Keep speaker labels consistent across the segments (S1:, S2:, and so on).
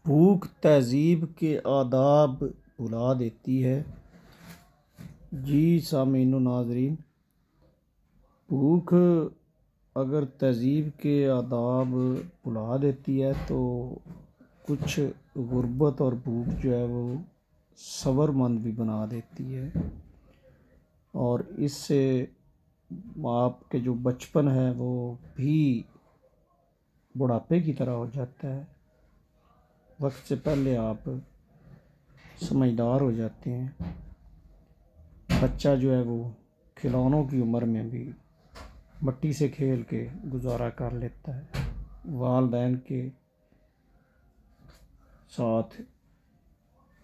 S1: भूख तहज़ीब के आदाब भुला देती है। जी सामीन व नाज़रीन, भूख अगर तहज़ीब के आदाब भुला देती है तो कुछ गुर्बत और भूख जो है वो सब्रमंद भी बना देती है, और इससे आपके जो बचपन है वो भी बुढ़ापे की तरह हो जाता है। वक्त से पहले आप समझदार हो जाते हैं। बच्चा जो है वो खिलौनों की उम्र में भी मिट्टी से खेल के गुजारा कर लेता है। वालिदैन के साथ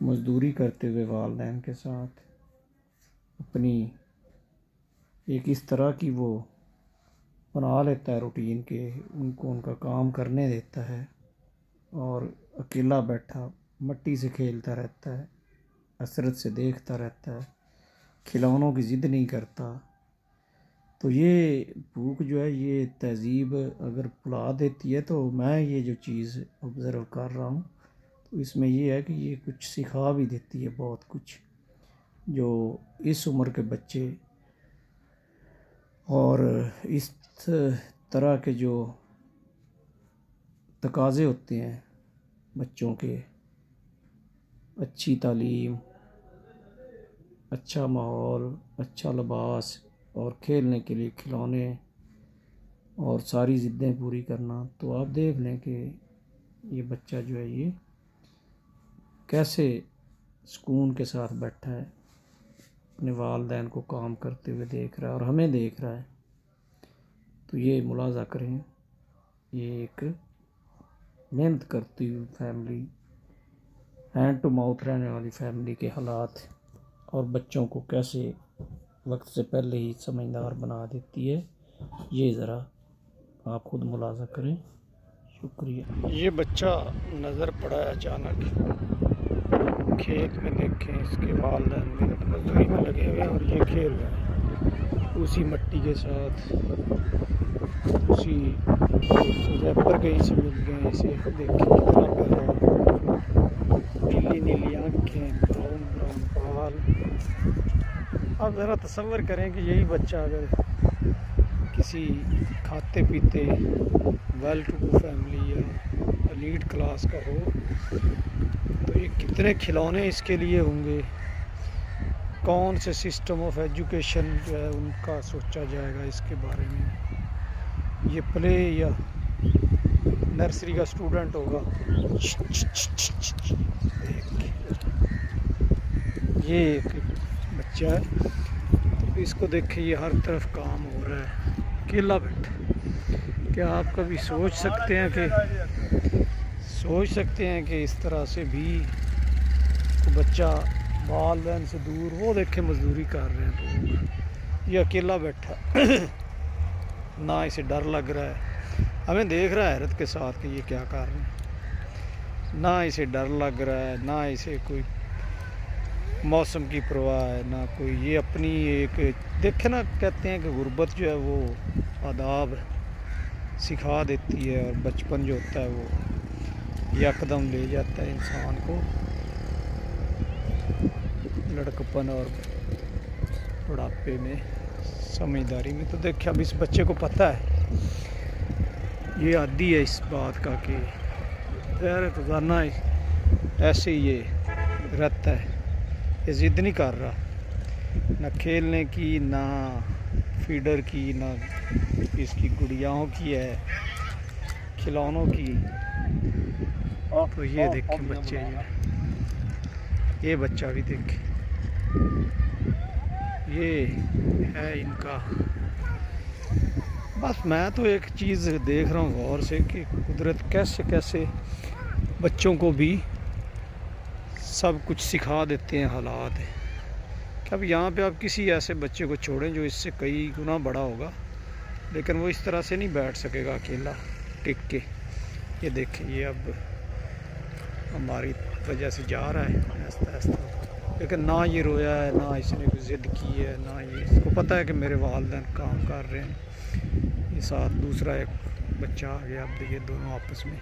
S1: मज़दूरी करते हुए वालिदैन के साथ अपनी एक इस तरह की वो बना लेता है रूटीन के, उनको उनका काम करने देता है और अकेला बैठा मिट्टी से खेलता रहता है, हसरत से देखता रहता है, खिलौनों की ज़िद नहीं करता। तो ये भूख जो है ये तहज़ीब अगर भुला देती है, तो मैं ये जो चीज़ ऑब्ज़र्व कर रहा हूँ तो इसमें ये है कि ये कुछ सिखा भी देती है बहुत कुछ, जो इस उम्र के बच्चे और इस तरह के जो तकाज़े होते हैं बच्चों के, अच्छी तालीम, अच्छा माहौल, अच्छा लिबास और खेलने के लिए खिलौने और सारी ज़िद्दें पूरी करना, तो आप देख लें कि ये बच्चा जो है ये कैसे सुकून के साथ बैठा है, अपने वालिदैन को काम करते हुए देख रहा है और हमें देख रहा है। तो ये मुलाज़ा करें, ये एक मेहनत करती हुई फैमिली, हैंड टू माउथ रहने वाली फैमिली के हालात और बच्चों को कैसे वक्त से पहले ही समझदार बना देती है, ये ज़रा आप खुद मुलाज़ा करें। शुक्रिया। ये बच्चा नज़र पड़ा है अचानक खेत में, देखें इसके वालिदैन मेहनत मजदूरी में लगे हुए और ये खेल रहे हैं उसी मिट्टी के साथ, उसी रैपर कहीं से मिल गए इसे, देखें कितना प्यारा, नीली नीली आँखें, ब्राउन ब्राउन बाल। अब ज़रा तसव्वुर करें कि यही बच्चा अगर किसी खाते पीते वेल टू डू फैमिली या एलीट क्लास का हो तो ये कितने खिलौने इसके लिए होंगे, कौन से सिस्टम ऑफ एजुकेशन जो है उनका सोचा जाएगा इसके बारे में। ये प्ले या नर्सरी का स्टूडेंट होगा, ये एक बच्चा है, तो इसको देखे ये हर तरफ काम हो रहा है, अकेला बैठा। क्या आप कभी सोच सकते हैं कि इस तरह से भी बच्चा वालिदैन से दूर, वो देखे मजदूरी कर रहे हैं लोग, ये अकेला बैठा ना इसे डर लग रहा है, हमें देख रहा है हैरत के साथ कि ये क्या कर रहे हैं, ना इसे डर लग रहा है, ना इसे कोई मौसम की परवाह है, ना कोई, ये अपनी एक देखे ना, कहते हैं कि गुर्बत जो है वो आदाब सिखा देती है और बचपन जो होता है वो यकदम ले जाता है इंसान को लड़कपन और बुढ़ापे में समझदारी में। तो देखिए अब इस बच्चे को पता है, ये आदी है इस बात का कि रोज़ाना ऐसे ही ये रहता है, ये ज़िद नहीं कर रहा, ना खेलने की, ना फीडर की, ना इसकी गुड़ियाओं की है, खिलौनों की। तो ये देखे बच्चे, ये बच्चा भी देखे, ये है इनका। बस मैं तो एक चीज़ देख रहा हूँ गौर से कि कुदरत कैसे कैसे बच्चों को भी सब कुछ सिखा देते हैं हालात। कि अब यहाँ पे आप किसी ऐसे बच्चे को छोड़ें जो इससे कई गुना बड़ा होगा, लेकिन वो इस तरह से नहीं बैठ सकेगा अकेला टिक के। ये देखें, ये अब हमारी वजह से जा रहा है आहिस्ता आहिस्ता, लेकिन ना ये रोया है, ना इसने कोई ज़िद की है, ना ये, इसको पता है कि मेरे वालिदैन काम कर रहे हैं। ये साथ दूसरा एक बच्चा आ गया, अब ये दोनों आपस में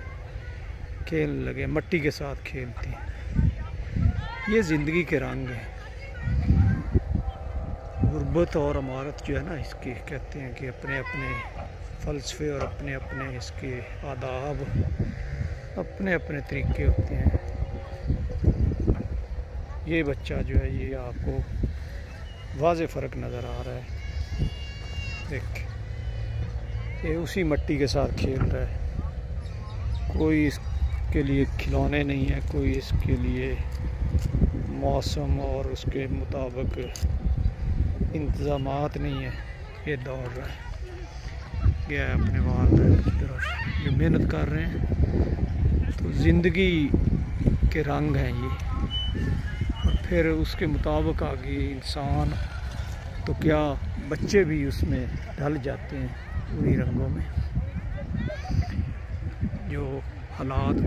S1: खेलने लगे, मट्टी के साथ खेलते हैं। ये ज़िंदगी के रंग हैं। गुर्बत और अमारत जो है ना, इसके कहते हैं कि अपने अपने फ़लसफ़े और अपने अपने इसके आदाब, अपने अपने तरीके होते हैं। ये बच्चा जो है ये आपको वाज़े फ़र्क नज़र आ रहा है। देख, ये उसी मिट्टी के साथ खेल रहा है। कोई इसके लिए खिलौने नहीं है, कोई इसके लिए मौसम और उसके मुताबिक इंतज़ामात नहीं है। ये दौड़ रहा है, गया है अपने वालिदैन की तरफ, जो मेहनत कर रहे हैं। तो ज़िंदगी के रंग हैं ये, और फिर उसके मुताबिक आगे इंसान, तो क्या बच्चे भी उसमें ढल जाते हैं उन्हीं रंगों में, जो हालात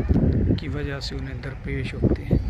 S1: की वजह से उन्हें दरपेश होते हैं।